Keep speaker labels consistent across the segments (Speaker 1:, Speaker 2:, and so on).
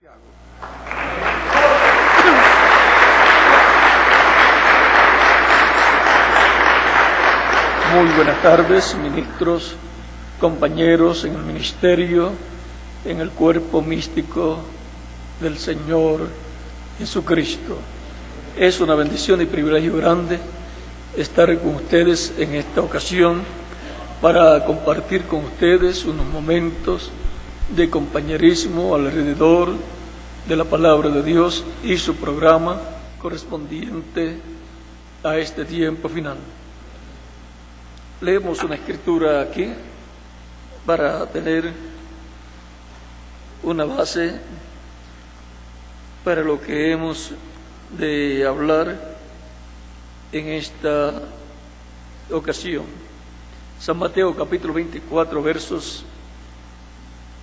Speaker 1: Muy buenas tardes, ministros, compañeros en el ministerio, en el cuerpo místico del Señor Jesucristo. Es una bendición y privilegio grande estar con ustedes en esta ocasión para compartir con ustedes unos momentos de compañerismo alrededor de la palabra de Dios y su programa correspondiente a este tiempo final. Leemos una escritura aquí para tener una base para lo que hemos de hablar en esta ocasión. San Mateo capítulo 24 versos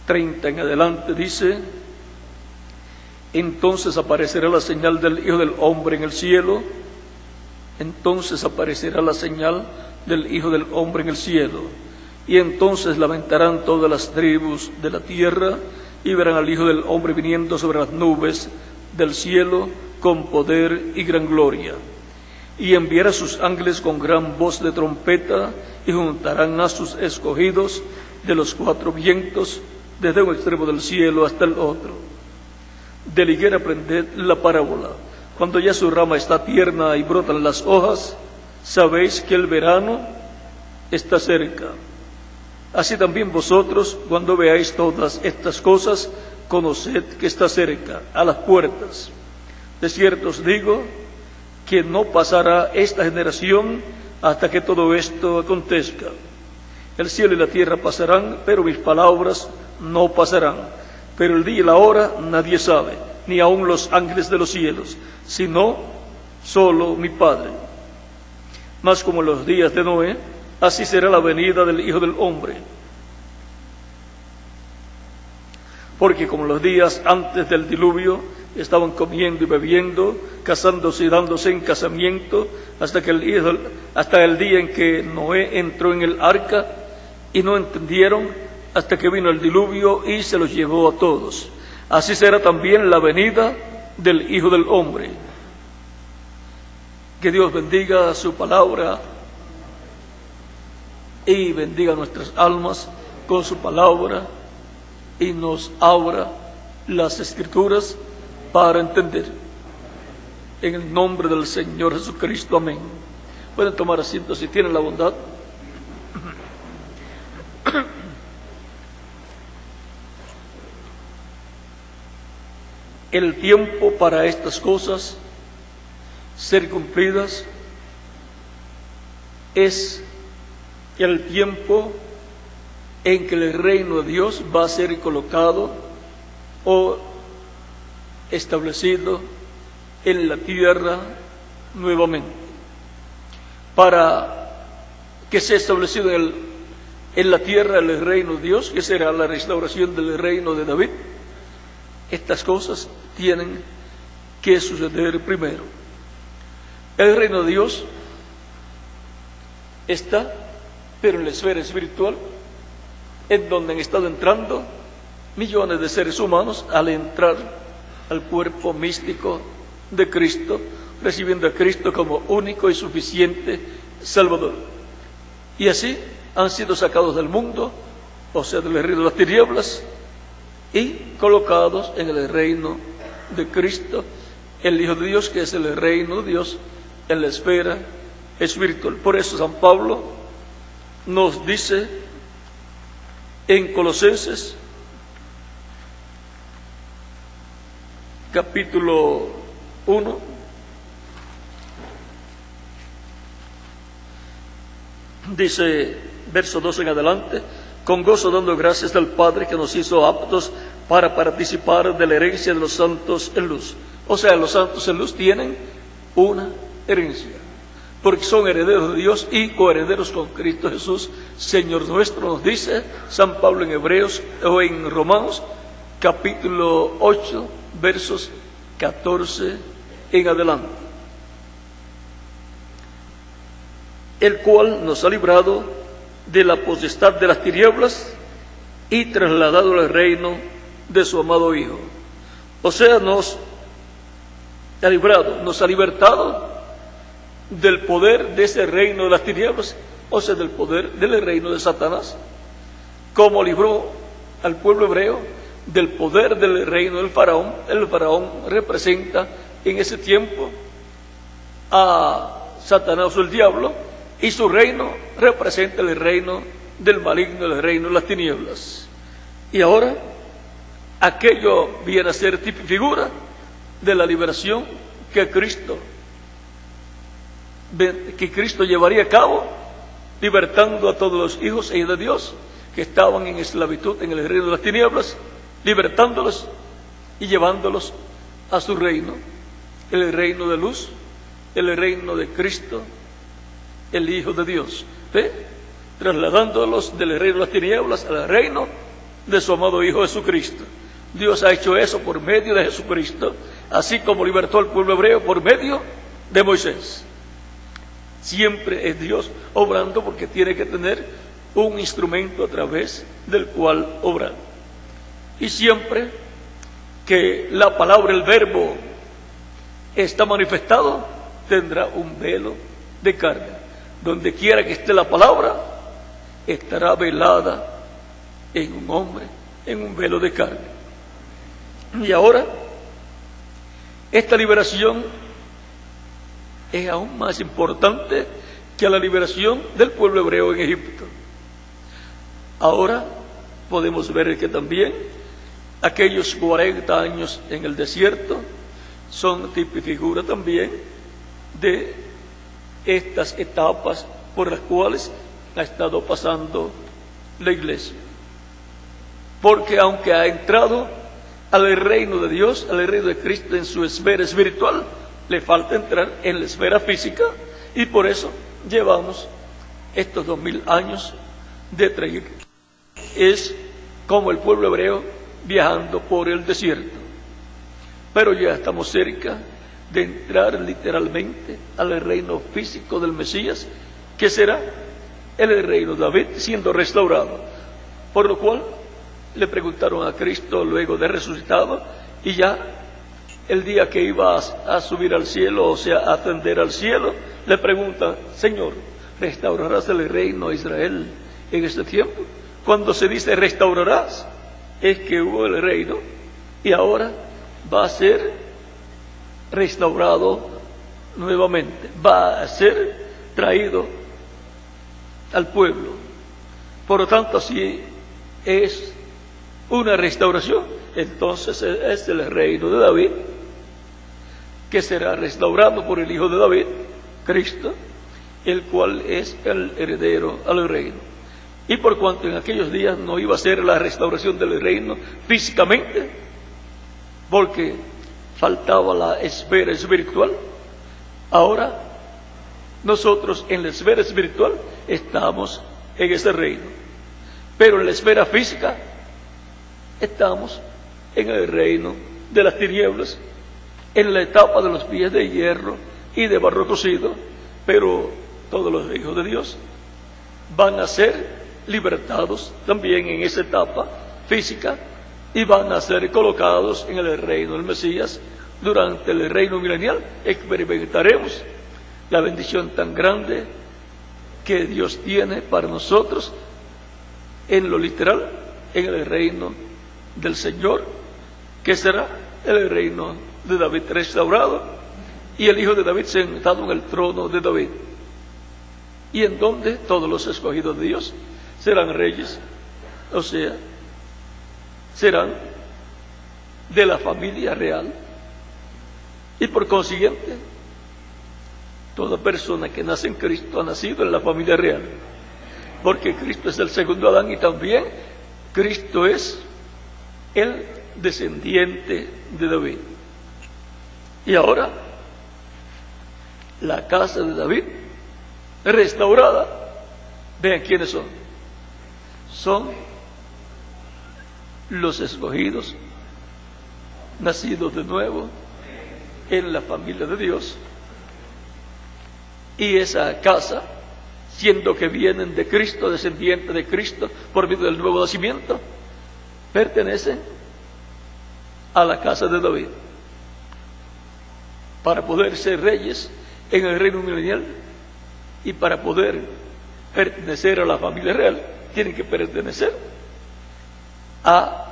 Speaker 1: 30 en adelante dice: entonces aparecerá la señal del Hijo del Hombre en el cielo. Entonces aparecerá la señal del Hijo del Hombre en el cielo, y entonces lamentarán todas las tribus de la tierra, y verán al Hijo del Hombre viniendo sobre las nubes del cielo con poder y gran gloria. Y enviará a sus ángeles con gran voz de trompeta, y juntarán a sus escogidos de los cuatro vientos, desde un extremo del cielo hasta el otro. De la higuera aprended la parábola. Cuando ya su rama está tierna y brotan las hojas, sabéis que el verano está cerca. Así también vosotros, cuando veáis todas estas cosas, conoced que está cerca, a las puertas. De cierto os digo que no pasará esta generación hasta que todo esto acontezca. El cielo y la tierra pasarán, pero mis palabras no pasarán. Pero el día y la hora nadie sabe, ni aun los ángeles de los cielos, sino solo mi Padre. Mas como en los días de Noé, así será la venida del Hijo del Hombre. Porque como los días antes del diluvio estaban comiendo y bebiendo, casándose y dándose en casamiento, hasta el día en que Noé entró en el arca, y no entendieron hasta que vino el diluvio y se los llevó a todos. Así será también la venida del Hijo del Hombre. Que Dios bendiga su palabra y bendiga nuestras almas con su palabra y nos abra las Escrituras para entender. En el nombre del Señor Jesucristo, amén. Pueden tomar asiento si tienen la bondad. El tiempo para estas cosas ser cumplidas es el tiempo en que el reino de Dios va a ser colocado o establecido en la tierra nuevamente. Para que sea establecido en la tierra el reino de Dios, que será la restauración del reino de David, estas cosas tienen que suceder primero. El reino de Dios está, pero en la esfera espiritual, en donde han estado entrando millones de seres humanos al entrar al cuerpo místico de Cristo, recibiendo a Cristo como único y suficiente Salvador. Y así han sido sacados del mundo, o sea, del reino de las tinieblas, y colocados en el reino de Cristo, el Hijo de Dios, que es el reino de Dios en la esfera espiritual. Por eso San Pablo nos dice en Colosenses capítulo 1, dice, verso 12 en adelante: con gozo dando gracias al Padre que nos hizo aptos para participar de la herencia de los santos en luz. O sea, los santos en luz tienen una herencia, porque son herederos de Dios y coherederos con Cristo Jesús, Señor nuestro, nos dice San Pablo en Hebreos o en Romanos, capítulo 8, versos 14 en adelante. El cual nos ha librado de la potestad de las tinieblas y trasladado al reino de su amado Hijo, O sea, nos ha librado, nos ha libertado del poder de ese reino de las tinieblas, o sea, del poder del reino de Satanás, como libró al pueblo hebreo del poder del reino del faraón. El faraón representa en ese tiempo a Satanás o el diablo, y su reino representa el reino del maligno, el reino de las tinieblas. Y ahora aquello viene a ser tipo y figura de la liberación que Cristo llevaría a cabo, libertando a todos los hijos e hijas de Dios que estaban en esclavitud en el reino de las tinieblas, libertándolos y llevándolos a su reino, el reino de luz, el reino de Cristo, el Hijo de Dios. ¿Ve? Trasladándolos del reino de las tinieblas al reino de su amado Hijo Jesucristo. Dios ha hecho eso por medio de Jesucristo, así como libertó al pueblo hebreo por medio de Moisés. Siempre es Dios obrando, porque tiene que tener un instrumento a través del cual obrar. Y siempre que la palabra, el verbo, está manifestado, tendrá un velo de carne. Donde quiera que esté la palabra, estará velada en un hombre, en un velo de carne. Y ahora, esta liberación es aún más importante que la liberación del pueblo hebreo en Egipto. Ahora podemos ver que también aquellos 40 años en el desierto son tipo y figura también de estas etapas por las cuales ha estado pasando la iglesia. Porque aunque ha entrado al reino de Dios, al reino de Cristo en su esfera espiritual, le falta entrar en la esfera física, y por eso llevamos estos 2000 años de trayecto. Es como el pueblo hebreo viajando por el desierto. Pero ya estamos cerca de entrar literalmente al reino físico del Mesías, que será el reino de David siendo restaurado. Por lo cual le preguntaron a Cristo luego de resucitado, y ya el día que iba a subir al cielo, o sea, a ascender al cielo, le preguntan: Señor, ¿restaurarás el reino a Israel en este tiempo? Cuando se dice restaurarás, es que hubo el reino y ahora va a ser restaurado nuevamente, va a ser traído al pueblo. Por lo tanto, si es una restauración, entonces es el reino de David, que será restaurado por el Hijo de David, Cristo, el cual es el heredero al reino. Y por cuanto en aquellos días no iba a ser la restauración del reino físicamente, porque faltaba la esfera espiritual, ahora nosotros en la esfera espiritual estamos en ese reino, pero en la esfera física estamos en el reino de las tinieblas, en la etapa de los pies de hierro y de barro cocido. Pero todos los hijos de Dios van a ser libertados también en esa etapa física y van a ser colocados en el reino del Mesías. Durante el reino milenial experimentaremos la bendición tan grande que Dios tiene para nosotros en lo literal, en el reino del Señor, que será el reino de David restaurado y el Hijo de David sentado en el trono de David, y en donde todos los escogidos de Dios serán reyes, o sea, serán de la familia real. Y por consiguiente, toda persona que nace en Cristo ha nacido en la familia real, porque Cristo es el segundo Adán y también Cristo es el descendiente de David. Y ahora, la casa de David restaurada, vean quiénes son. Son los escogidos, nacidos de nuevo en la familia de Dios. Y esa casa, siendo que vienen de Cristo, descendientes de Cristo, por medio del nuevo nacimiento, pertenecen a la casa de David. Para poder ser reyes en el reino milenial y para poder pertenecer a la familia real, tienen que pertenecer a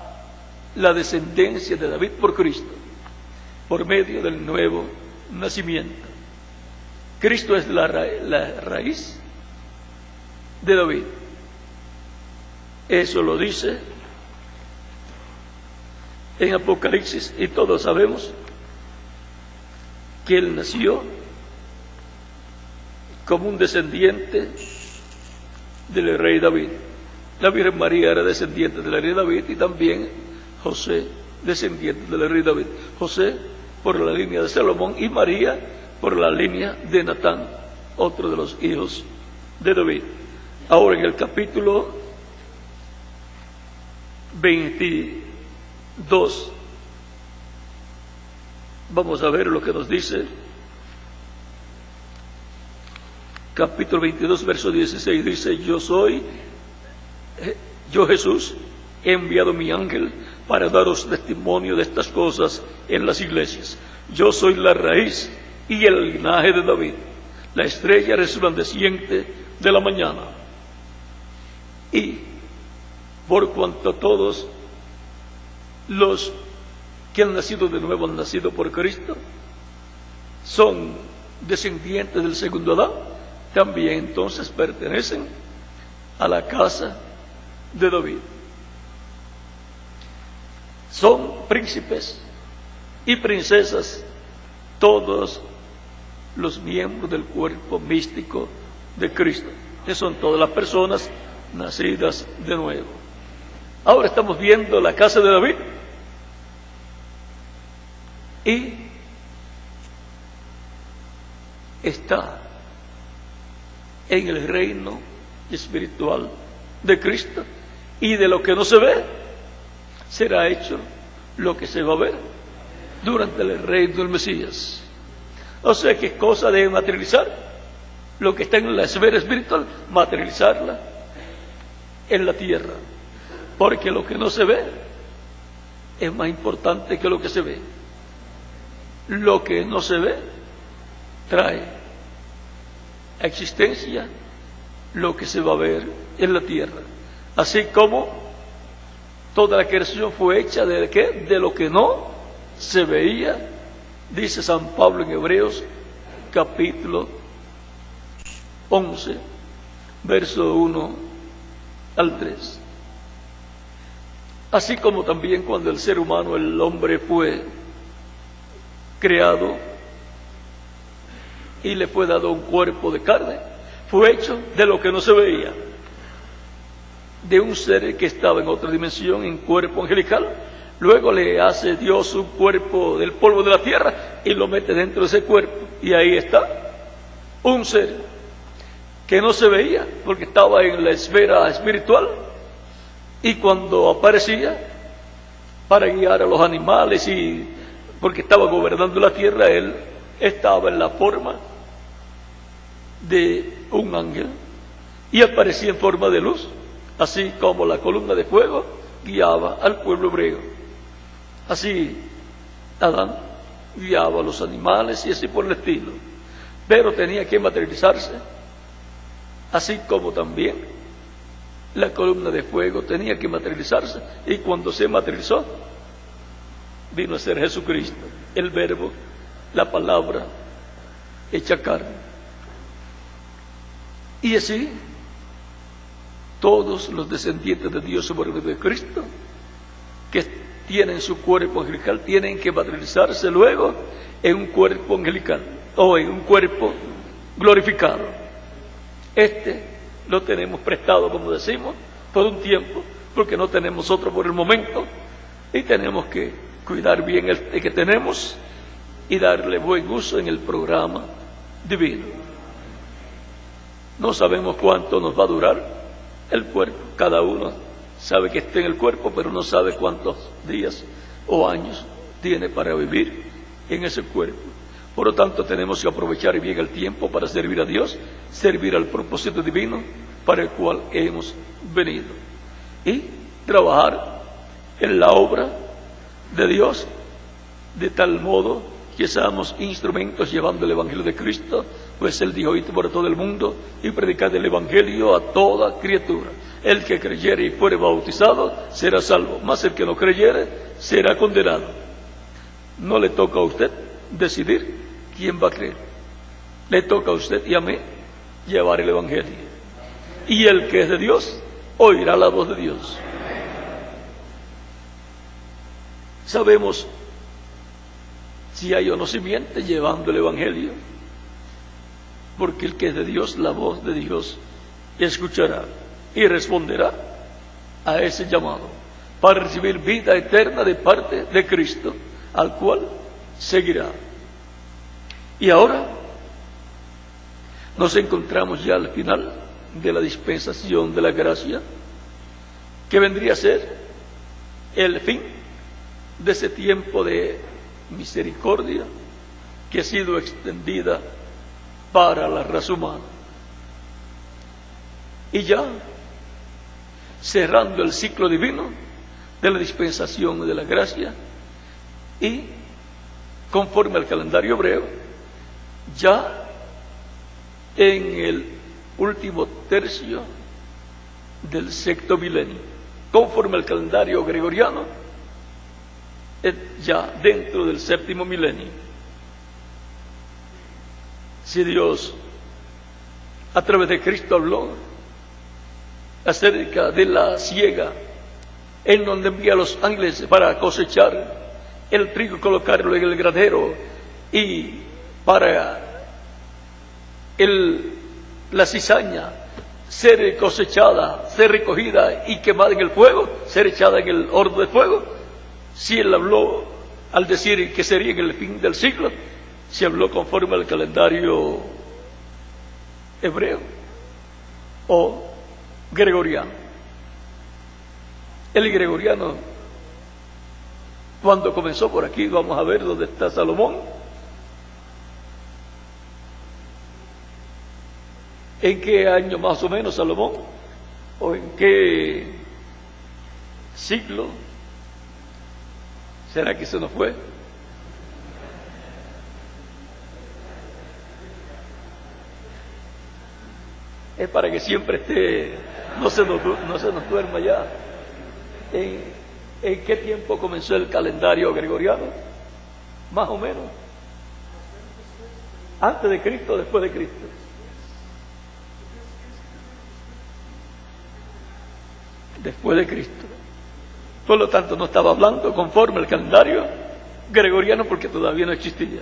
Speaker 1: la descendencia de David por Cristo, por medio del nuevo nacimiento. Cristo es la raíz de David. Eso lo dice en Apocalipsis, y todos sabemos que él nació como un descendiente del rey David. La Virgen María era descendiente del rey David y también José, descendiente del rey David. José por la línea de Salomón y María por la línea de Natán, otro de los hijos de David. Ahora en el capítulo 22 vamos a ver lo que nos dice. Capítulo 22, verso 16 dice: yo Jesús he enviado mi ángel para daros testimonio de estas cosas en las iglesias. Yo soy la raíz y el linaje de David, la estrella resplandeciente de la mañana. Y por cuanto todos los que han nacido de nuevo han nacido por Cristo, son descendientes del segundo Adán, también entonces pertenecen a la casa de David. Son príncipes y princesas todos los miembros del cuerpo místico de Cristo, que son todas las personas nacidas de nuevo. Ahora estamos viendo la casa de David y está en el reino espiritual de Cristo, y de lo que no se ve será hecho lo que se va a ver durante el reino del Mesías. O sea que es cosa de materializar lo que está en la esfera espiritual, materializarla en la tierra, porque lo que no se ve es más importante que lo que se ve. Lo que no se ve trae a existencia lo que se va a ver en la tierra. Así como toda la creación fue hecha ¿de qué? De lo que no se veía, dice San Pablo en Hebreos capítulo 11, verso 1 al 3. Así como también cuando el ser humano, el hombre, fue creado y le fue dado un cuerpo de carne, fue hecho de lo que no se veía, de un ser que estaba en otra dimensión, en cuerpo angelical. Luego le hace Dios un cuerpo del polvo de la tierra y lo mete dentro de ese cuerpo, y ahí está un ser que no se veía porque estaba en la esfera espiritual, y cuando aparecía para guiar a los animales y porque estaba gobernando la tierra, él estaba en la forma de un ángel y aparecía en forma de luz, así como la columna de fuego guiaba al pueblo hebreo. Así Adán guiaba a los animales y así por el estilo, pero tenía que materializarse, así como también la columna de fuego tenía que materializarse, y cuando se materializó vino a ser Jesucristo, el Verbo, la palabra hecha carne. Y así todos los descendientes de Dios por medio de Cristo, que tienen su cuerpo angelical, tienen que materializarse luego en un cuerpo angelical o en un cuerpo glorificado. Lo tenemos prestado, como decimos, por un tiempo, porque no tenemos otro por el momento, y tenemos que cuidar bien el que tenemos y darle buen uso en el programa divino. No sabemos cuánto nos va a durar el cuerpo. Cada uno sabe que está en el cuerpo, pero no sabe cuántos días o años tiene para vivir en ese cuerpo. Por lo tanto, tenemos que aprovechar bien el tiempo para servir a Dios, servir al propósito divino para el cual hemos venido, y trabajar en la obra de Dios, de tal modo que seamos instrumentos llevando el Evangelio de Cristo, pues Él dijo: id por todo el mundo y predicad el Evangelio a toda criatura. El que creyere y fuere bautizado será salvo, mas el que no creyere será condenado. No le toca a usted decidir quién va a creer. Le toca a usted y a mí llevar el Evangelio. Y el que es de Dios oirá la voz de Dios. Sabemos si hay o no simiente llevando el Evangelio, porque el que es de Dios, la voz de Dios escuchará y responderá a ese llamado para recibir vida eterna de parte de Cristo, al cual seguirá. Y ahora nos encontramos ya al final de la dispensación de la gracia, que vendría a ser el fin de ese tiempo de misericordia que ha sido extendida para la raza humana. Y ya cerrando el ciclo divino de la dispensación de la gracia, y conforme al calendario hebreo, ya en el último tercio del sexto milenio, conforme al calendario gregoriano, ya dentro del séptimo milenio. Si Dios a través de Cristo habló acerca de la siega, en donde envía a los ángeles para cosechar el trigo y colocarlo en el granero, y para la cizaña ser cosechada, ser recogida y quemada en el fuego, ser echada en el horno de fuego. Si Él habló al decir que sería en el fin del siglo, se habló conforme al calendario hebreo o gregoriano. El gregoriano, cuando comenzó por aquí, vamos a ver dónde está Salomón. ¿En qué año más o menos Salomón? ¿O en qué siglo? ¿Será que se nos fue? Es para que siempre esté, no se nos duerma ya. ¿En qué tiempo comenzó el calendario gregoriano? Más o menos. ¿Antes de Cristo o después de Cristo? Después de Cristo. Por lo tanto, no estaba hablando conforme al calendario gregoriano, porque todavía no existía.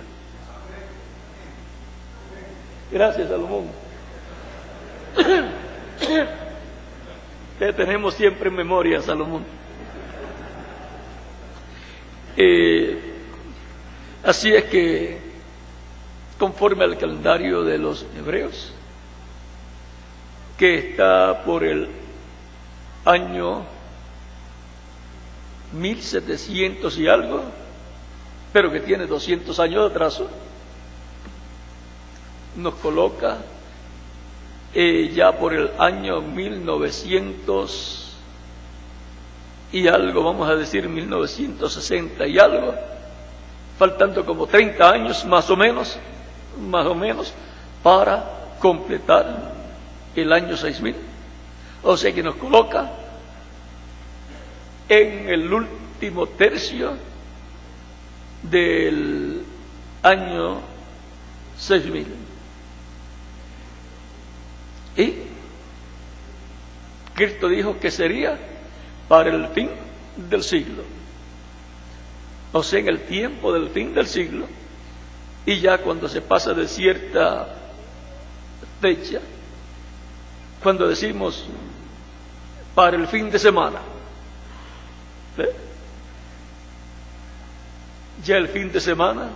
Speaker 1: Gracias, Salomón. Te tenemos siempre en memoria, Salomón. Así es que, conforme al calendario de los hebreos, que está por el año 1700 y algo, pero que tiene 200 años de atraso, nos coloca ya por el año 1900 y algo, vamos a decir 1960 y algo, faltando como 30 años más o menos, para completar el año 6000. O sea que nos coloca en el último tercio del año 6000. Y Cristo dijo que sería para el fin del siglo. O sea, en el tiempo del fin del siglo. Y ya cuando se pasa de cierta fecha, cuando decimos para el fin de semana, ya el fin de semana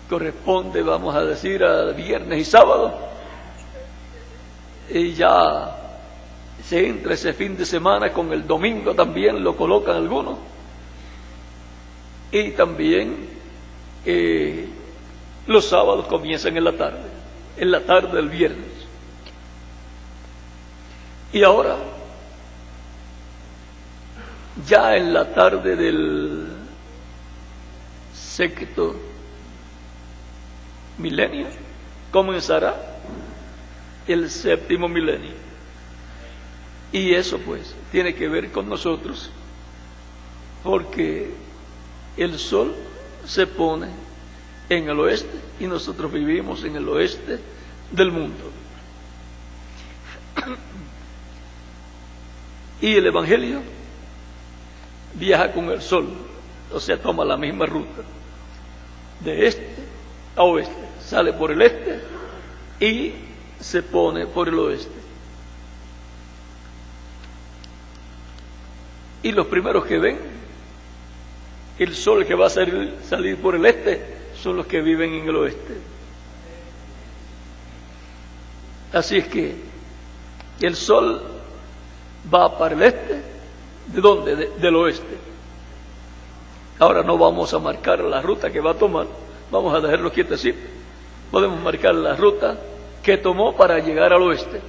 Speaker 1: corresponde, vamos a decir, a viernes y sábado, y ya se entra ese fin de semana con el domingo, también lo colocan algunos, y también los sábados comienzan en la tarde del viernes. Y ahora ya en la tarde del sexto milenio comenzará el séptimo milenio. Y eso pues tiene que ver con nosotros, porque el sol se pone en el oeste y nosotros vivimos en el oeste del mundo. Y el Evangelio viaja con el sol, o sea, toma la misma ruta, de este a oeste, sale por el este y se pone por el oeste. Y los primeros que ven el sol que va a salir por el este son los que viven en el oeste. Así es que el sol va para el este. ¿De dónde? Del oeste. Ahora no vamos a marcar la ruta que va a tomar, vamos a dejarlo quietecito. Podemos marcar la ruta que tomó para llegar al oeste,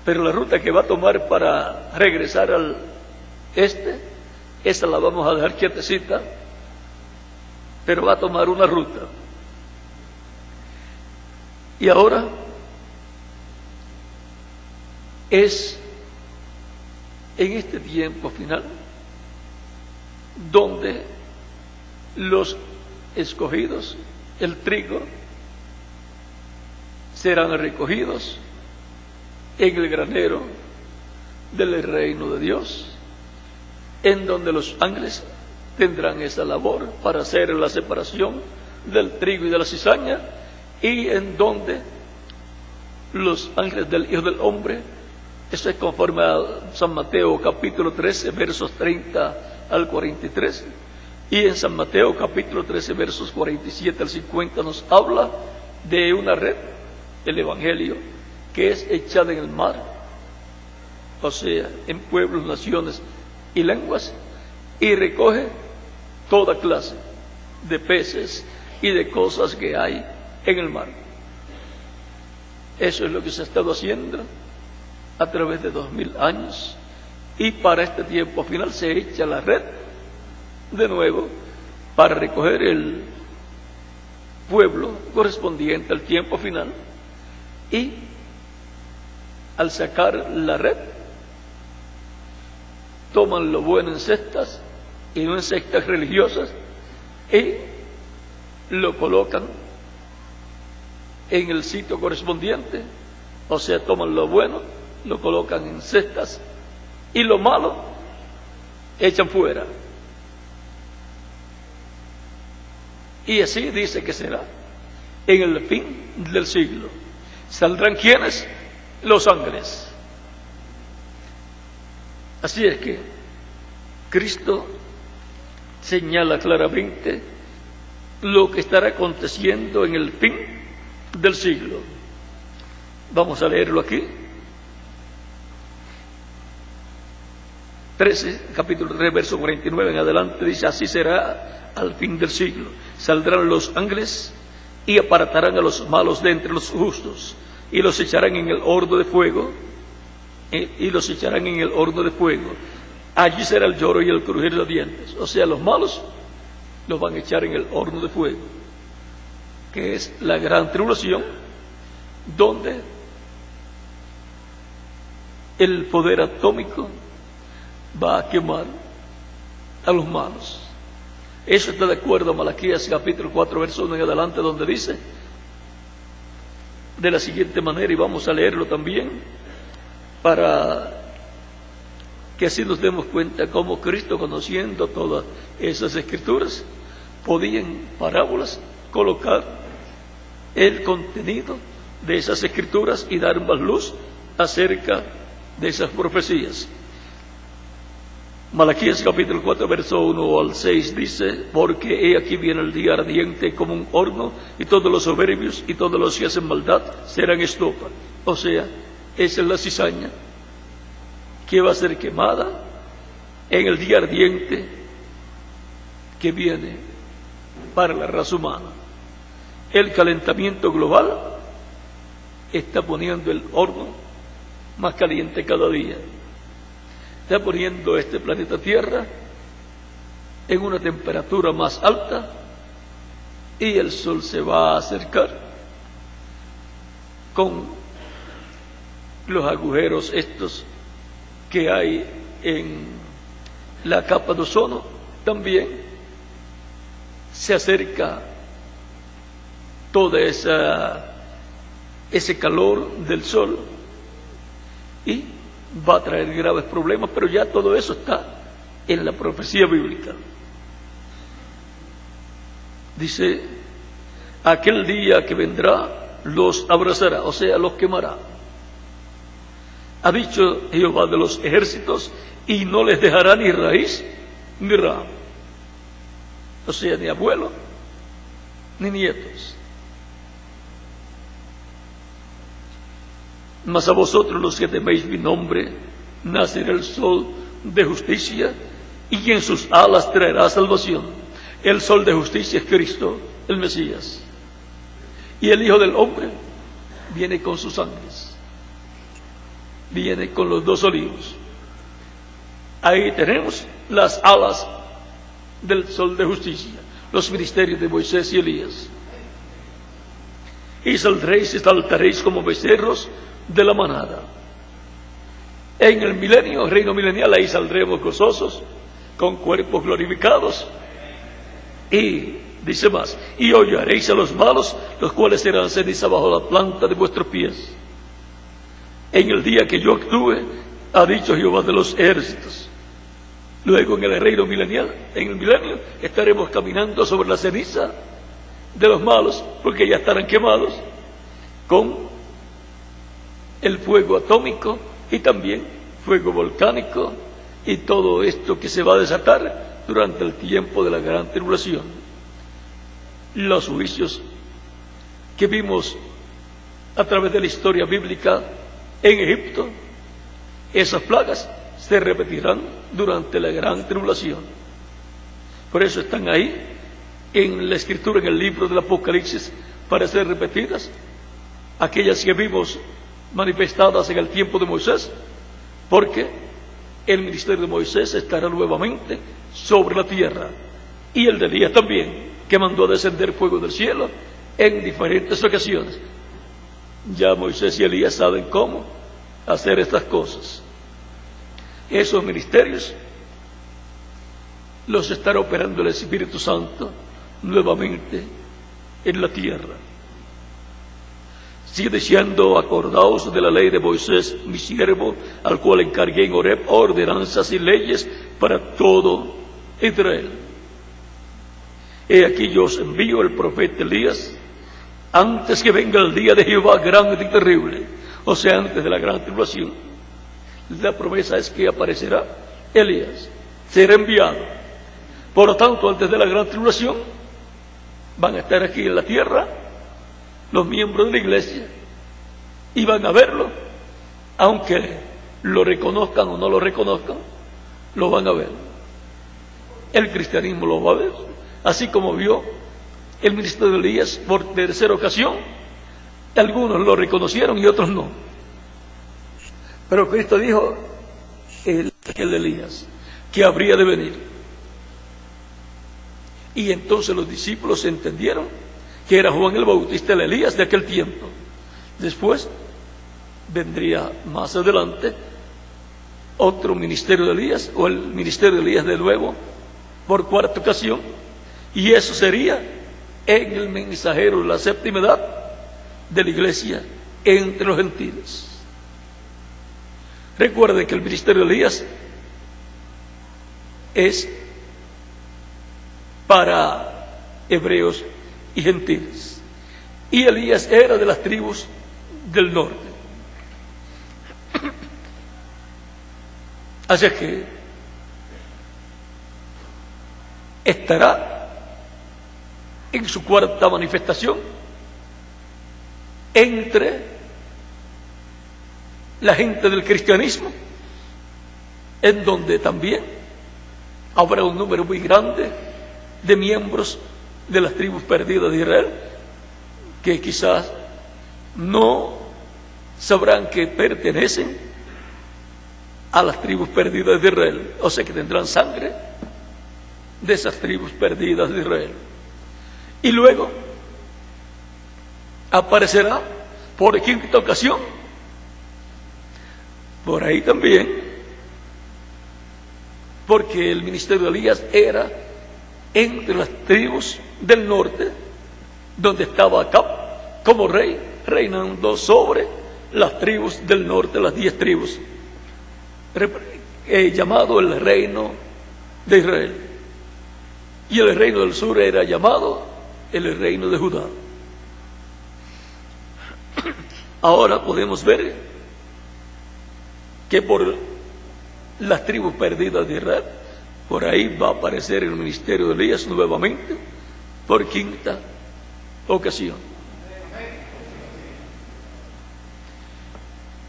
Speaker 1: pero la ruta que va a tomar para regresar al este, esa la vamos a dejar quietecita, pero va a tomar una ruta. Y ahora es en este tiempo final donde los escogidos, el trigo, serán recogidos en el granero del reino de Dios, en donde los ángeles tendrán esa labor para hacer la separación del trigo y de la cizaña, y en donde los ángeles del Hijo del Hombre, eso es conforme a San Mateo capítulo 13 versos 30 al 43, y en San Mateo capítulo 13 versos 47 al 50 nos habla de una red, el Evangelio, que es echada en el mar, o sea, en pueblos, naciones y lenguas, y recoge toda clase de peces y de cosas que hay en el mar. Eso es lo que se ha estado haciendo a través de 2000 años, y para este tiempo final se echa la red de nuevo para recoger el pueblo correspondiente al tiempo final, y al sacar la red toman lo bueno en cestas y no en cestas religiosas y lo colocan en el sitio correspondiente, o sea, toman lo bueno, lo colocan en cestas y lo malo echan fuera. Y así dice que será en el fin del siglo. ¿Saldrán quiénes? Los ángeles. Así es que Cristo señala claramente lo que estará aconteciendo en el fin del siglo. Vamos a leerlo aquí. 13, capítulo 3, verso 49 en adelante, dice: así será al fin del siglo. Saldrán los ángeles y apartarán a los malos de entre los justos, y los echarán en el horno de fuego, Allí será el lloro y el crujir de dientes. O sea, los malos los van a echar en el horno de fuego, que es la gran tribulación, donde el poder atómico va a quemar a los malos. Eso está de acuerdo a Malaquías capítulo 4 verso 1 en adelante, donde dice de la siguiente manera, y vamos a leerlo también para que así nos demos cuenta cómo Cristo, conociendo todas esas escrituras, podía en parábolas colocar el contenido de esas escrituras y dar más luz acerca de esas profecías. Malaquías capítulo 4 verso 1 al 6 dice: porque he aquí viene el día ardiente como un horno, y todos los soberbios y todos los que hacen maldad serán estopa. O sea, esa es la cizaña que va a ser quemada en el día ardiente que viene para la raza humana. El calentamiento global está poniendo el horno más caliente cada día. está poniendo este planeta Tierra en una temperatura más alta y el Sol se va a acercar con los agujeros estos que hay en la capa de ozono. También se acerca toda ese calor del Sol y va a traer graves problemas, pero ya todo eso está en la profecía bíblica. Dice, aquel día que vendrá los abrazará, o sea, los quemará. Ha dicho Jehová de los ejércitos, y no les dejará ni raíz ni rama, o sea, ni abuelo ni nietos. Mas a vosotros los que teméis mi nombre, nacerá el sol de justicia, y en sus alas traerá salvación. El sol de justicia es Cristo, el Mesías. Y el Hijo del Hombre viene con sus ángeles, viene con los 2 olivos. Ahí tenemos las alas del sol de justicia, los ministerios de Moisés y Elías. Y saldréis y saltaréis como becerros de la manada. En el milenio, el reino milenial, ahí saldremos gozosos, con cuerpos glorificados. Y dice más, y hollaréis a los malos, los cuales serán ceniza bajo la planta de vuestros pies. En el día que yo actúe, ha dicho Jehová de los ejércitos. Luego en el reino milenial, en el milenio, estaremos caminando sobre la ceniza de los malos, porque ya estarán quemados con el fuego atómico y también fuego volcánico y todo esto que se va a desatar durante el tiempo de la gran tribulación. Los juicios que vimos a través de la historia bíblica en Egipto, esas plagas se repetirán durante la gran tribulación. Por eso están ahí en la escritura, en el libro del Apocalipsis, para ser repetidas, aquellas que vimos manifestadas en el tiempo de Moisés, porque el ministerio de Moisés estará nuevamente sobre la tierra, y el de Elías también, que mandó a descender fuego del cielo en diferentes ocasiones. Ya Moisés y Elías saben cómo hacer estas cosas. Esos ministerios los estará operando el Espíritu Santo nuevamente en la tierra. Sigue diciendo, acordaos de la ley de Moisés, mi siervo, al cual encargué en Horeb ordenanzas y leyes para todo Israel. He aquí yo os envío el profeta Elías, antes que venga el día de Jehová grande y terrible, o sea, antes de la gran tribulación. La promesa es que aparecerá Elías, será enviado. Por lo tanto, antes de la gran tribulación, van a estar aquí en la tierra los miembros de la iglesia y van a verlo, aunque lo reconozcan o no lo reconozcan, lo van a ver. El cristianismo lo va a ver, así como vio el ministerio de Elías por tercera ocasión. Algunos lo reconocieron y otros no. Pero Cristo dijo, el de Elías, que habría de venir. Y entonces los discípulos entendieron que era Juan el Bautista, el Elías de aquel tiempo. Después vendría más adelante otro ministerio de Elías, o el ministerio de Elías de nuevo, por cuarta ocasión, y eso sería en el mensajero de la séptima edad de la iglesia entre los gentiles. Recuerden que el ministerio de Elías es para hebreos y gentiles, y Elías era de las tribus del norte. Así que estará en su cuarta manifestación entre la gente del cristianismo, en donde también habrá un número muy grande de miembros de las tribus perdidas de Israel, que quizás no sabrán que pertenecen a las tribus perdidas de Israel. O sea que tendrán sangre de esas tribus perdidas de Israel. Y luego aparecerá por quinta ocasión, por ahí también, porque el ministerio de Elías era entre las tribus del norte, donde estaba Acab como rey, reinando sobre las tribus del norte, las 10 tribus, llamado el reino de Israel. Y el reino del sur era llamado el reino de Judá. Ahora podemos ver que por las tribus perdidas de Israel, por ahí va a aparecer el ministerio de Elías nuevamente, por quinta ocasión.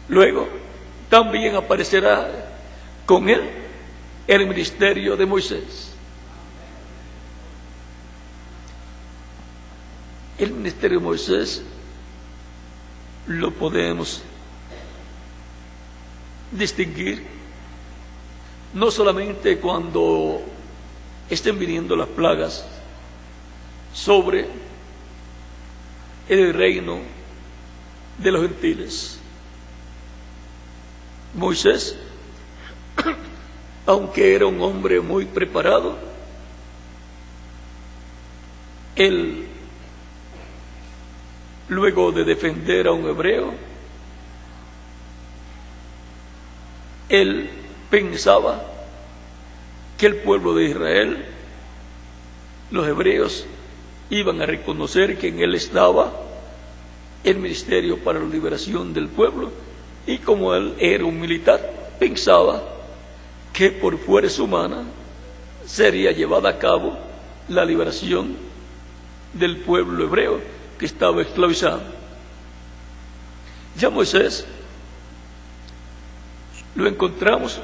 Speaker 1: Luego también aparecerá con él el ministerio de Moisés. El ministerio de Moisés lo podemos distinguir no solamente cuando estén viniendo las plagas sobre el reino de los gentiles. Moisés, aunque era un hombre muy preparado, él, luego de defender a un hebreo, él pensaba que el pueblo de Israel, los hebreos, iban a reconocer que en él estaba el ministerio para la liberación del pueblo, y como él era un militar, pensaba que por fuerza humana sería llevada a cabo la liberación del pueblo hebreo que estaba esclavizado. Ya Moisés lo encontramos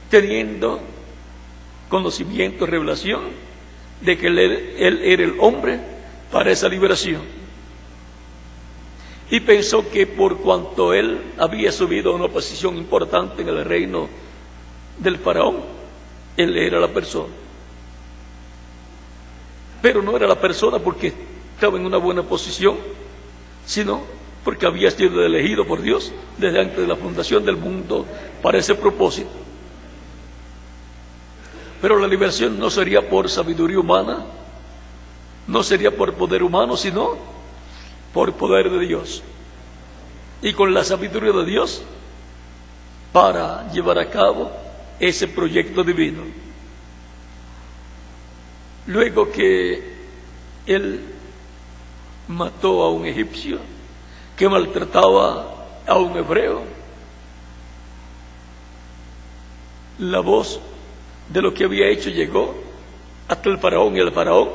Speaker 1: teniendo conocimiento, revelación de que él era el hombre para esa liberación. Y pensó que por cuanto él había subido a una posición importante en el reino del faraón, él era la persona. Pero no era la persona porque estaba en una buena posición, sino porque había sido elegido por Dios desde antes de la fundación del mundo para ese propósito. Pero la liberación no sería por sabiduría humana, no sería por poder humano, sino por poder de Dios, y con la sabiduría de Dios para llevar a cabo ese proyecto divino. Luego que él mató a un egipcio que maltrataba a un hebreo, la voz de lo que había hecho llegó hasta el faraón, y el faraón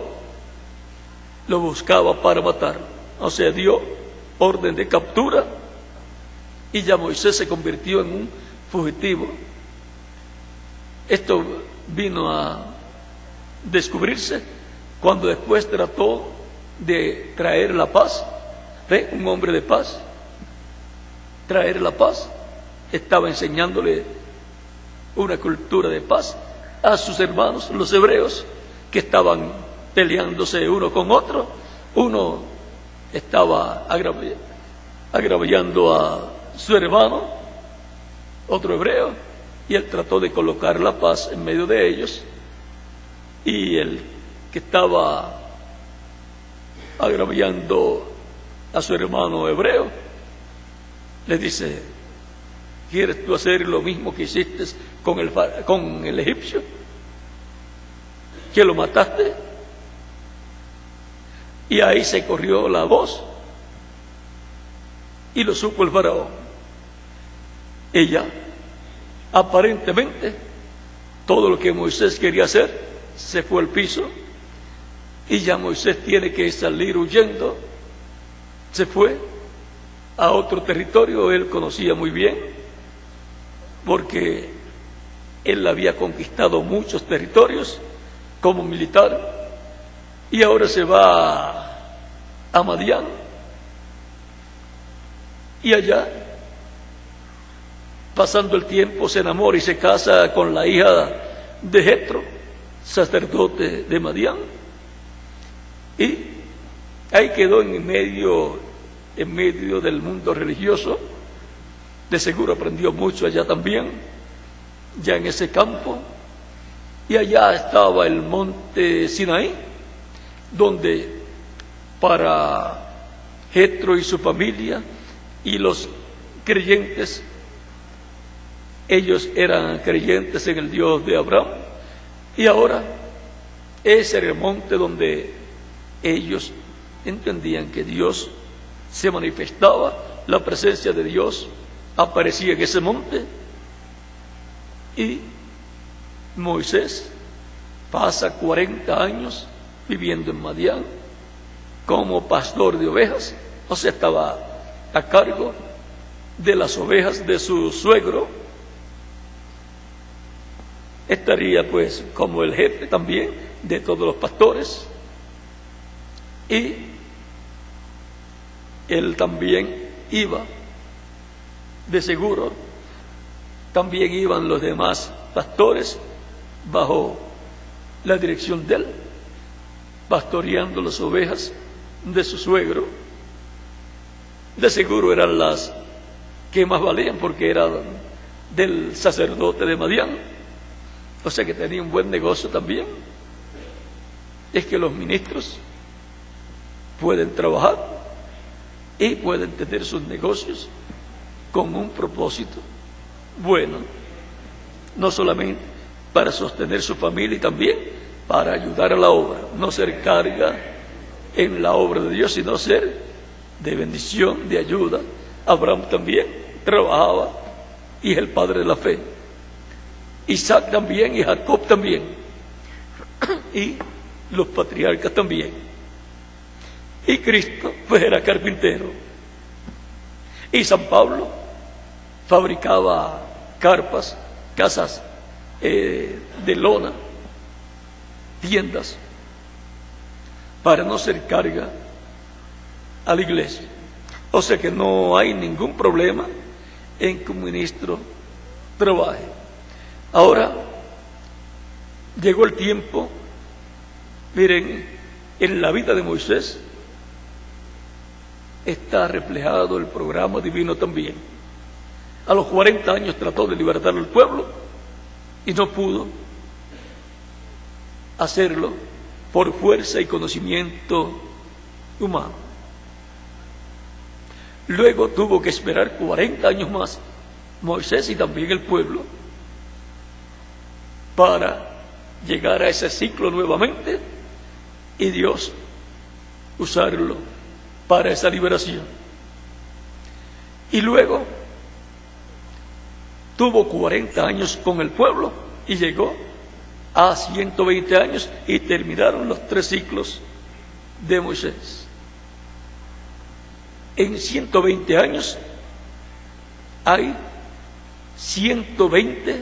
Speaker 1: lo buscaba para matarlo. O sea, dio orden de captura, y ya Moisés se convirtió en un fugitivo. Esto vino a descubrirse cuando después trató de traer la paz. ¿Ve? Un hombre de paz, traer la paz, estaba enseñándole una cultura de paz a sus hermanos, los hebreos, que estaban peleándose uno con otro. Uno estaba agraviando a su hermano, otro hebreo, y él trató de colocar la paz en medio de ellos, y el que estaba agraviando a su hermano hebreo le dice: ¿quieres tú hacer lo mismo que hiciste con el egipcio, que lo mataste? Y ahí se corrió la voz, y lo supo el faraón. Ella, aparentemente, todo lo que Moisés quería hacer se fue al piso, y ya Moisés tiene que salir huyendo. Se fue a otro territorio, él conocía muy bien, porque él había conquistado muchos territorios como militar, y ahora se va a Madián, y allá pasando el tiempo, se enamora y se casa con la hija de Jetro, sacerdote de Madián. Y ahí quedó en medio del mundo religioso. De seguro aprendió mucho allá también, ya en ese campo. Y allá estaba el monte Sinaí, donde para Jetro y su familia y los creyentes, ellos eran creyentes en el Dios de Abraham. Y ahora ese era el monte donde ellos entendían que Dios se manifestaba, la presencia de Dios aparecía en ese monte. Y Moisés pasa 40 años viviendo en Madián como pastor de ovejas, o sea, estaba a cargo de las ovejas de su suegro. Estaría pues como el jefe también de todos los pastores. Y él también iba, de seguro, también iban los demás pastores bajo la dirección de él, pastoreando las ovejas de su suegro. De seguro eran las que más valían porque eran del sacerdote de Madián, o sea que tenía un buen negocio también. Es que los ministros pueden trabajar y pueden tener sus negocios con un propósito bueno, no solamente para sostener su familia y también para ayudar a la obra, no ser carga en la obra de Dios, sino ser de bendición, de ayuda. Abraham también trabajaba y es el padre de la fe. Isaac también y Jacob también. Y los patriarcas también. Y Cristo pues era carpintero. Y San Pablo fabricaba carpas, casas de lona, tiendas, para no ser carga a la iglesia. O sea que no hay ningún problema en que un ministro trabaje. Ahora llegó el tiempo, miren, en la vida de Moisés está reflejado el programa divino también. A los 40 años trató de libertar al pueblo y no pudo hacerlo por fuerza y conocimiento humano. Luego tuvo que esperar 40 años más, Moisés y también el pueblo, para llegar a ese ciclo nuevamente y Dios usarlo para esa liberación. Y luego tuvo 40 años con el pueblo y llegó a 120 años y terminaron los 3 ciclos de Moisés. En 120 años hay 120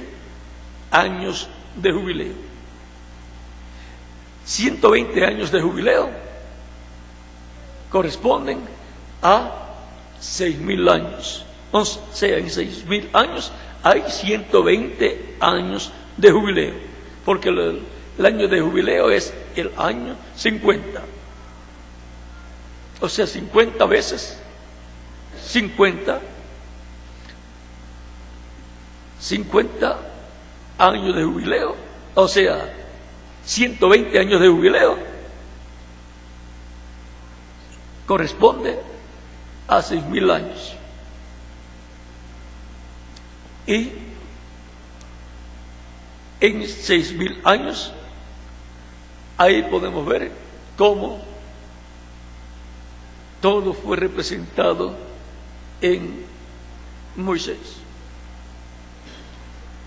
Speaker 1: años de jubileo. 120 años de jubileo corresponden a 6.000 años. O sea, en 6.000 años hay 120 años de jubileo, porque el año de jubileo es el año 50. O sea, 50 veces 50 años de jubileo, o sea, 120 años de jubileo corresponde a 6.000 años. Y en 6.000 años, ahí podemos ver cómo todo fue representado en Moisés.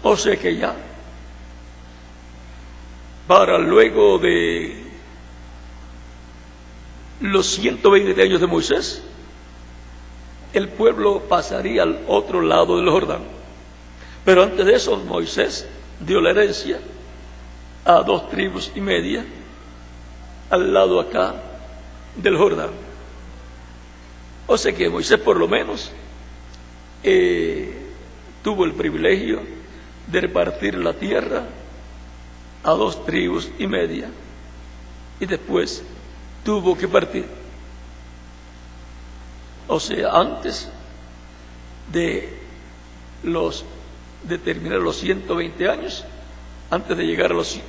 Speaker 1: O sea que ya, para luego de los 120 años de Moisés, el pueblo pasaría al otro lado del Jordán. Pero antes de eso, Moisés dio la herencia a 2 tribus y media al lado acá del Jordán. O sea que Moisés por lo menos tuvo el privilegio de repartir la tierra a 2 tribus y media, y después tuvo que partir. O sea, antes de terminar los 120 años, antes de llegar a los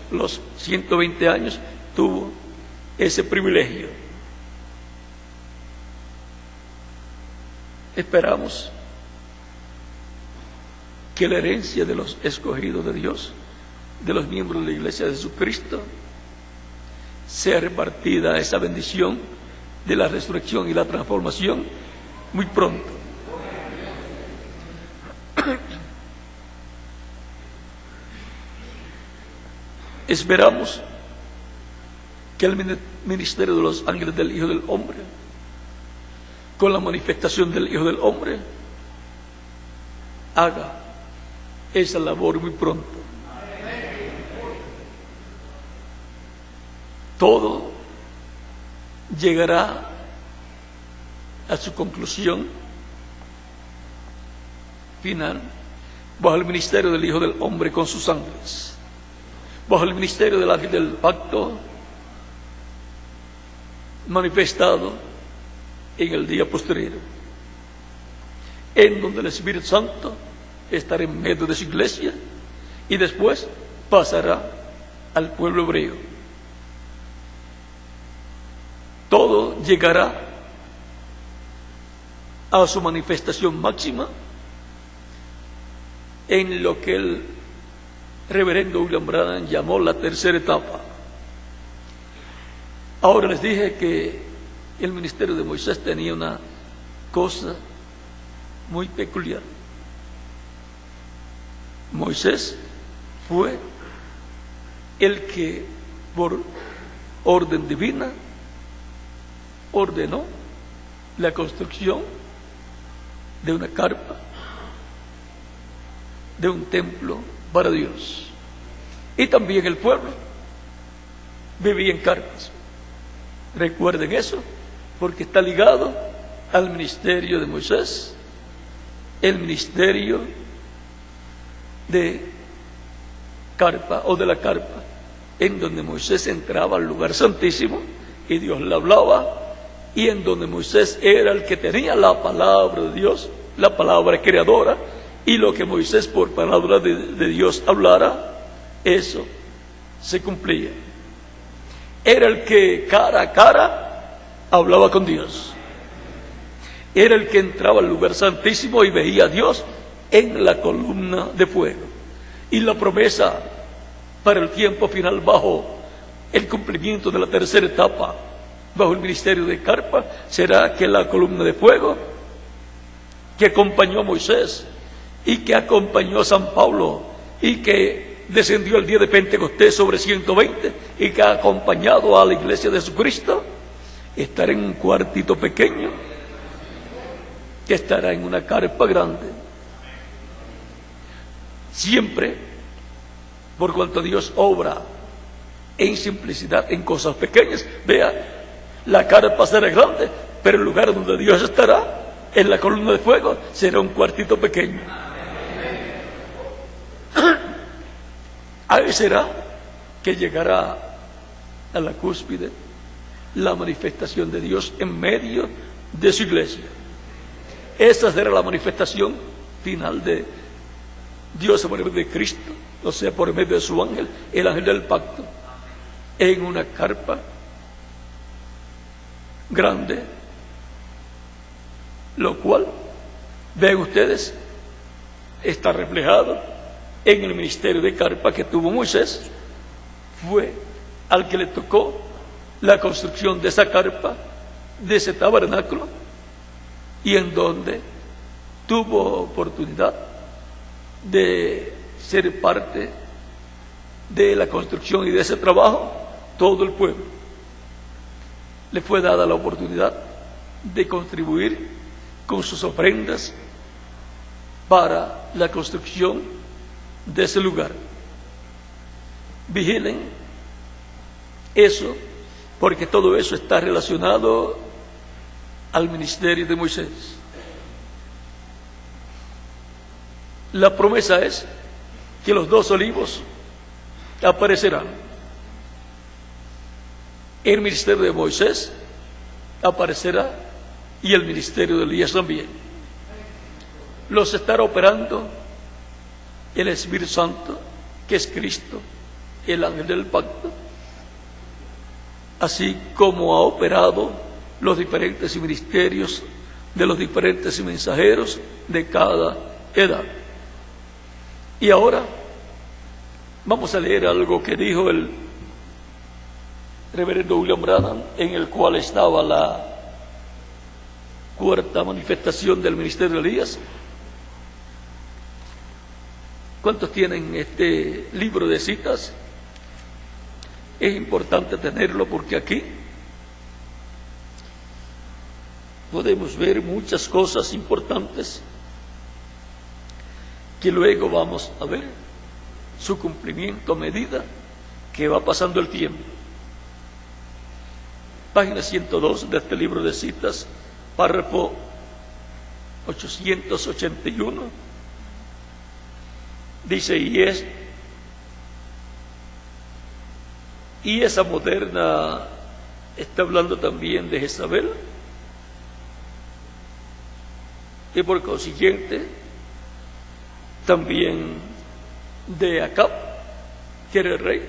Speaker 1: 120 años, tuvo ese privilegio. Esperamos que la herencia de los escogidos de Dios, de los miembros de la Iglesia de Jesucristo, sea repartida esa bendición de la resurrección y la transformación muy pronto. Esperamos que el ministerio de los ángeles del Hijo del Hombre, con la manifestación del Hijo del Hombre, haga esa labor muy pronto. Todo llegará a su conclusión final bajo el ministerio del Hijo del Hombre con sus ángeles, bajo el ministerio del ángel del pacto manifestado en el día posterior, en donde el Espíritu Santo estará en medio de su iglesia y después pasará al pueblo hebreo. Todo llegará a su manifestación máxima en lo que el reverendo William Branham llamó la tercera etapa. Ahora les dije que el ministerio de Moisés tenía una cosa muy peculiar. Moisés fue el que, por orden divina, ordenó la construcción de una carpa, de un templo para Dios. Y también el pueblo vivía en carpas. Recuerden eso, porque está ligado al ministerio de Moisés, el ministerio de carpa o de la carpa, en donde Moisés entraba al lugar santísimo y Dios le hablaba, y en donde Moisés era el que tenía la palabra de Dios, la palabra creadora, y lo que Moisés por palabra de Dios hablara, eso se cumplía. Era el que cara a cara hablaba con Dios. Era el que entraba al lugar santísimo y veía a Dios en la columna de fuego. Y la promesa para el tiempo final bajo el cumplimiento de la tercera etapa, bajo el ministerio de carpa, será que la columna de fuego que acompañó a Moisés y que acompañó a San Pablo y que descendió el día de Pentecostés sobre 120 y que ha acompañado a la iglesia de Jesucristo, estará en un cuartito pequeño que estará en una carpa grande. Siempre, por cuanto Dios obra en simplicidad, en cosas pequeñas. Vea, la carpa será grande, pero el lugar donde Dios estará, en la columna de fuego, será un cuartito pequeño. Ahí será que llegará a la cúspide la manifestación de Dios en medio de su iglesia. Esa será la manifestación final de Dios por medio de Cristo, o sea, por medio de su ángel, el ángel del pacto, en una carpa grande, lo cual, ven ustedes, está reflejado en el ministerio de carpa que tuvo Moisés. Fue al que le tocó la construcción de esa carpa, de ese tabernáculo, y en donde tuvo oportunidad de ser parte de la construcción y de ese trabajo todo el pueblo. Le fue dada la oportunidad de contribuir con sus ofrendas para la construcción de ese lugar. Vigilen eso, porque todo eso está relacionado al ministerio de Moisés. La promesa es que los dos olivos aparecerán. El ministerio de Moisés aparecerá y el ministerio de Elías también. Los estará operando el Espíritu Santo, que es Cristo, el ángel del pacto, así como ha operado los diferentes ministerios de los diferentes mensajeros de cada edad. Y ahora vamos a leer algo que dijo el reverendo William Branham, en el cual estaba la cuarta manifestación del ministerio de Elías. ¿Cuántos tienen este libro de citas? Es importante tenerlo porque aquí podemos ver muchas cosas importantes que luego vamos a ver su cumplimiento a medida que va pasando el tiempo. Página 102 de este libro de citas, párrafo 881, dice: y esa moderna, está hablando también de Jezabel, y por consiguiente también de Acab, que era el rey,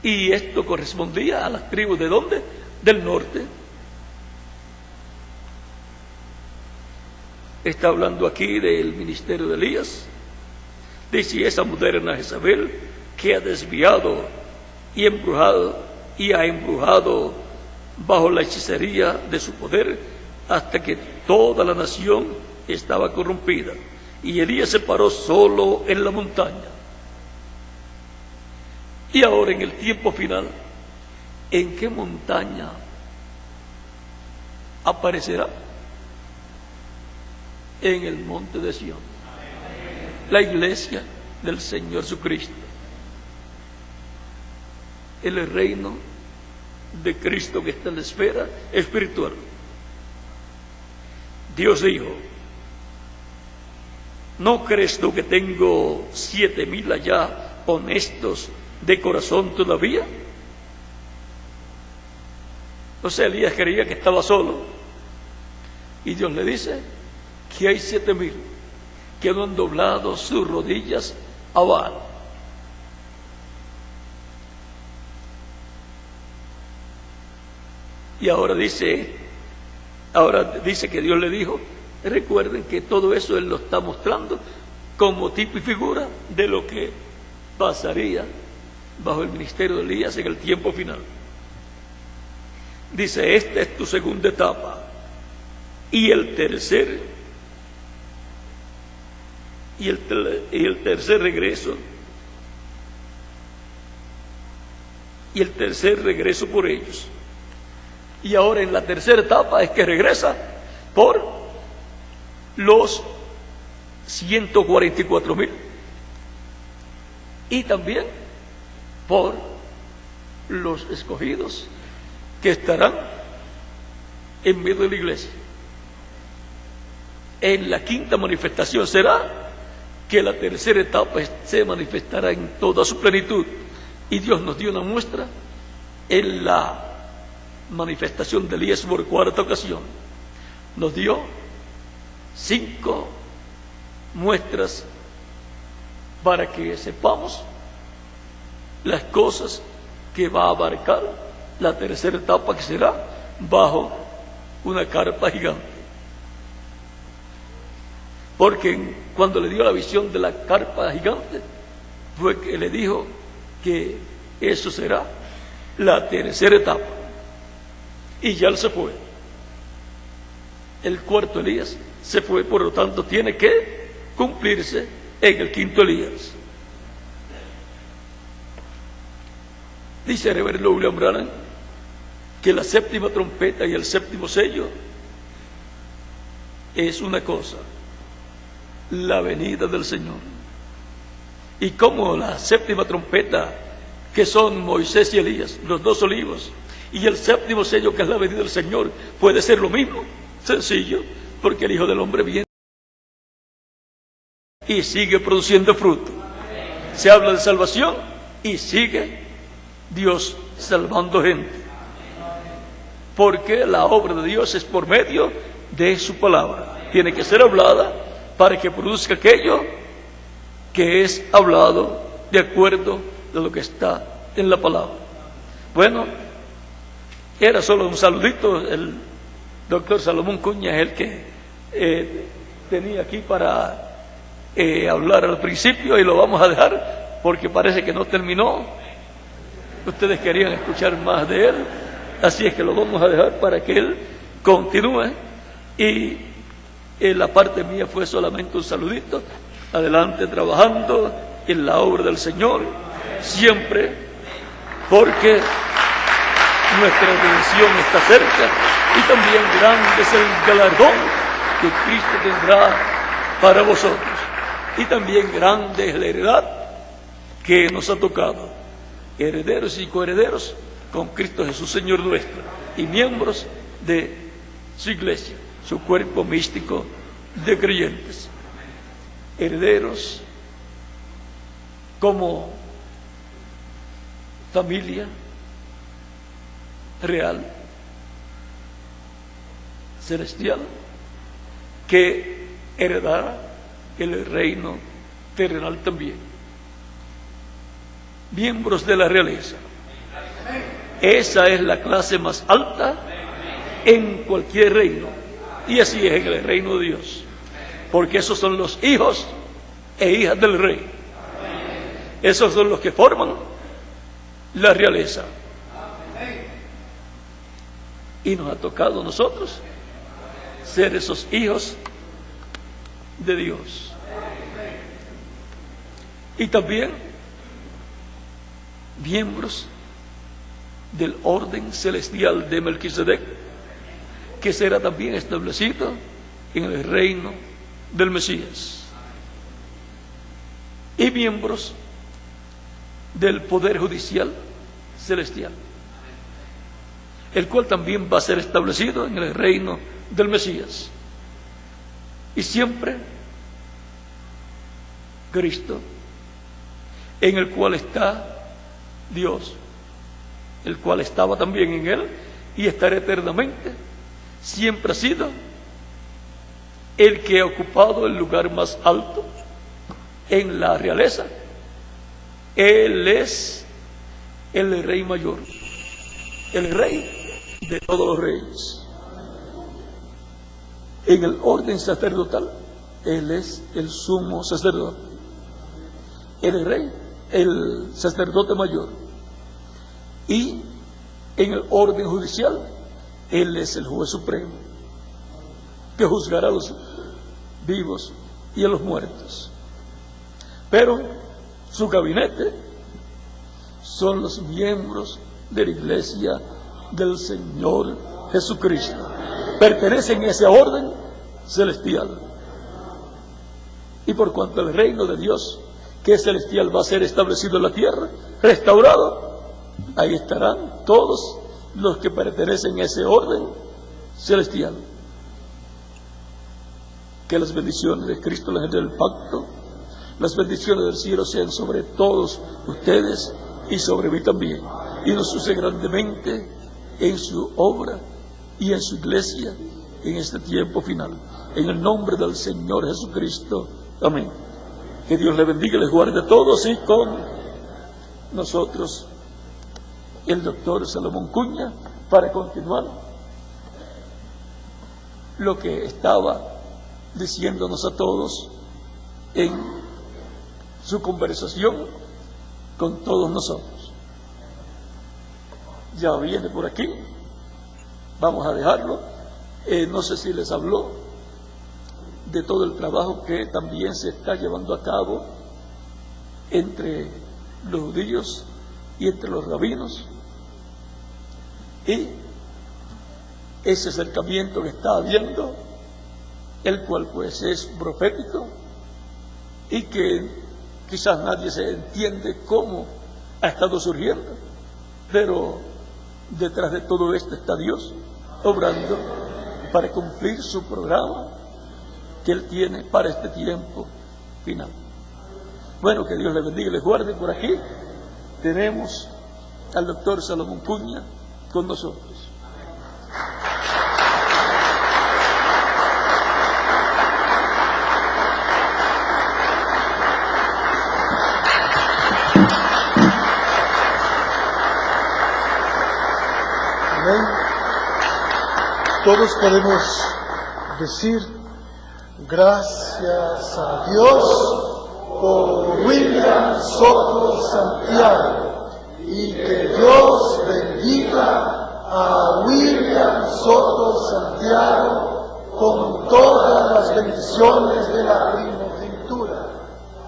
Speaker 1: y esto correspondía a las tribus ¿de dónde? Del norte. Está hablando aquí del ministerio de Elías. Dice: esa moderna Jezabel, que ha desviado y ha embrujado bajo la hechicería de su poder, hasta que toda la nación estaba corrompida, y Elías se paró solo en la montaña. Y ahora, en el tiempo final, ¿en qué montaña aparecerá? En el monte de Sión, la iglesia del Señor Jesucristo, el reino de Cristo que está en la esfera espiritual. Dios dijo: ¿no crees tú que tengo 7,000 allá honestos de corazón todavía? O sea, Elías creía que estaba solo, y Dios le dice que hay 7,000 que no han doblado sus rodillas a Baal. Y ahora dice que Dios le dijo, recuerden que todo eso Él lo está mostrando como tipo y figura de lo que pasaría bajo el ministerio de Elías en el tiempo final. Dice: esta es tu segunda etapa, y el tercer regreso, y el tercer regreso por ellos. Y ahora en la tercera etapa es que regresa por los 144,000 y también por los escogidos que estarán en medio de la iglesia. En la quinta manifestación será que la tercera etapa se manifestará en toda su plenitud, y Dios nos dio una muestra en la manifestación de Elías por cuarta ocasión. Nos dio 5 muestras para que sepamos las cosas que va a abarcar la tercera etapa, que será bajo una carpa gigante. Porque cuando le dio la visión de la carpa gigante, fue que le dijo que eso será la tercera etapa. Y ya él se fue. El cuarto Elías se fue, por lo tanto tiene que cumplirse en el quinto Elías. Dice el reverendo William Branham que la séptima trompeta y el séptimo sello es una cosa: la venida del Señor. Y como la séptima trompeta, que son Moisés y Elías, los dos olivos, y el séptimo sello, que es la venida del Señor, puede ser lo mismo. Sencillo, porque el Hijo del Hombre viene y sigue produciendo fruto. Se habla de salvación y sigue Dios salvando gente. Porque la obra de Dios es por medio de su palabra. Tiene que ser hablada para que produzca aquello que es hablado de acuerdo a lo que está en la palabra. Bueno, era solo un saludito. El doctor Salomón Cuña es el que tenía aquí para hablar al principio, y lo vamos a dejar porque parece que no terminó. Ustedes querían escuchar más de él, así es que lo vamos a dejar para que él continúe. Y la parte mía fue solamente un saludito. Adelante trabajando en la obra del Señor, siempre, porque nuestra redención está cerca, y también grande es el galardón que Cristo tendrá para vosotros. Y también grande es la heredad que nos ha tocado, herederos y coherederos con Cristo Jesús, Señor nuestro, y miembros de su iglesia, su cuerpo místico de creyentes. Herederos como familia real, celestial, que heredará el reino terrenal también. Miembros de la realeza. Esa es la clase más alta en cualquier reino, y así es en el reino de Dios, porque esos son los hijos e hijas del rey. Esos son los que forman la realeza. Y nos ha tocado a nosotros ser esos hijos de Dios. Y también miembros del orden celestial de Melquisedec, que será también establecido en el reino del Mesías. Y miembros del poder judicial celestial, el cual también va a ser establecido en el reino del Mesías. Y siempre Cristo, en el cual está Dios, el cual estaba también en él y estará eternamente, siempre ha sido el que ha ocupado el lugar más alto en la realeza. Él es el Rey mayor, el Rey de todos los reyes. En el orden sacerdotal, Él es el sumo sacerdote, el Rey, el sacerdote mayor. Y en el orden judicial, Él es el juez supremo, que juzgará a los vivos y a los muertos. Pero su gabinete son los miembros de la iglesia del Señor Jesucristo. Pertenecen a ese orden celestial. Y por cuanto el reino de Dios, que es celestial, va a ser establecido en la tierra, restaurado, ahí estarán todos los que pertenecen a ese orden celestial. Que las bendiciones de Cristo, la gente del pacto, las bendiciones del cielo sean sobre todos ustedes y sobre mí también, y nos use grandemente en su obra y en su iglesia en este tiempo final. En el nombre del Señor Jesucristo. Amén. Que Dios le bendiga y les guarde a todos, y con nosotros el doctor Salomón Cuña para continuar lo que estaba diciéndonos a todos en su conversación con todos nosotros. Ya viene por aquí, vamos a dejarlo. No sé si les habló de todo el trabajo que también se está llevando a cabo entre los judíos y entre los rabinos, y ese acercamiento que está habiendo, el cual pues es profético, y que quizás nadie se entiende cómo ha estado surgiendo, pero detrás de todo esto está Dios obrando para cumplir su programa que Él tiene para este tiempo final. Bueno, que Dios les bendiga y les guarde. Por aquí tenemos al doctor Salomón Cuña con nosotros.
Speaker 2: Amén. Todos podemos decir gracias a Dios por William Soto Santiago, y que Dios bendiga a William Soto Santiago con todas las bendiciones de la primogenitura.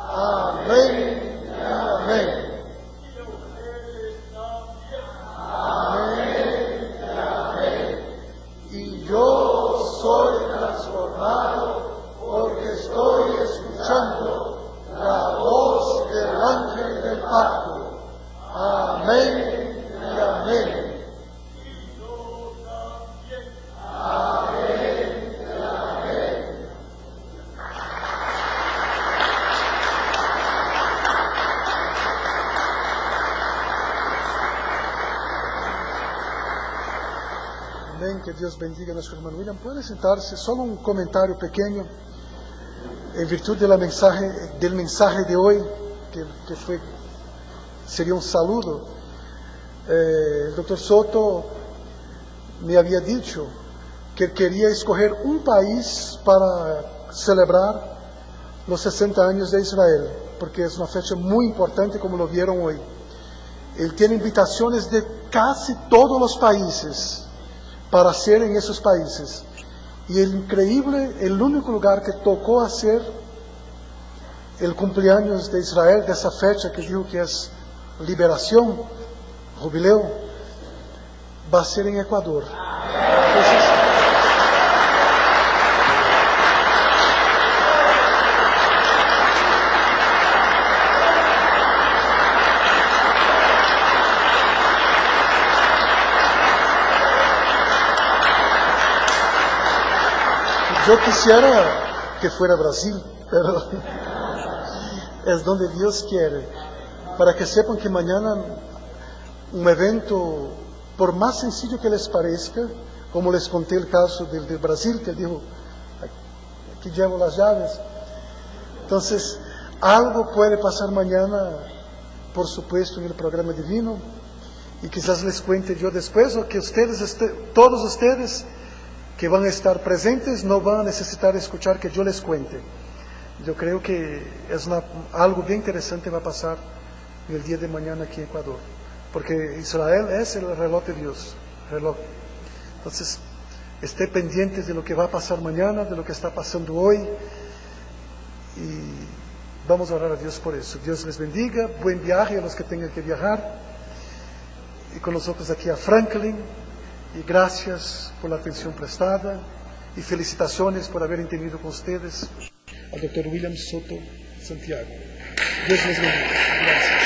Speaker 2: Amén y amén. Yo soy transformado porque estoy escuchando la voz del ángel del pacto. Amén y amén. Amén y amén. Amén, que Dios bendiga a nuestro hermano William. Puede sentarse. Solo un comentario pequeño en virtud del mensaje de hoy, que sería un saludo. El doctor Soto me había dicho que quería escoger un país para celebrar los 60 años de Israel, porque es una fecha muy importante, como lo vieron hoy. Él tiene invitaciones de casi todos los países para hacer en esos países. Y el increíble, el único lugar que tocó hacer el cumpleaños de Israel, de esa fecha que dijo que es liberación, jubileo, va a ser en Ecuador. Entonces, yo quisiera que fuera Brasil, pero es donde Dios quiere. Para que sepan que mañana un evento, por más sencillo que les parezca, como les conté el caso del Brasil, que él dijo, aquí llevo las llaves. Entonces, algo puede pasar mañana, por supuesto, en el programa divino, y quizás les cuente yo después, o que todos ustedes que van a estar presentes no van a necesitar escuchar que yo les cuente. Yo creo que es algo bien interesante va a pasar el día de mañana aquí en Ecuador, porque Israel es el reloj de Dios, Entonces, esté pendientes de lo que va a pasar mañana, de lo que está pasando hoy, y vamos a orar a Dios por eso. Dios les bendiga, buen viaje a los que tengan que viajar, y con nosotros aquí a Franklin. Y gracias por la atención prestada y felicitaciones por haber entendido con ustedes al doctor William Soto Santiago. Dios les bendiga. Gracias.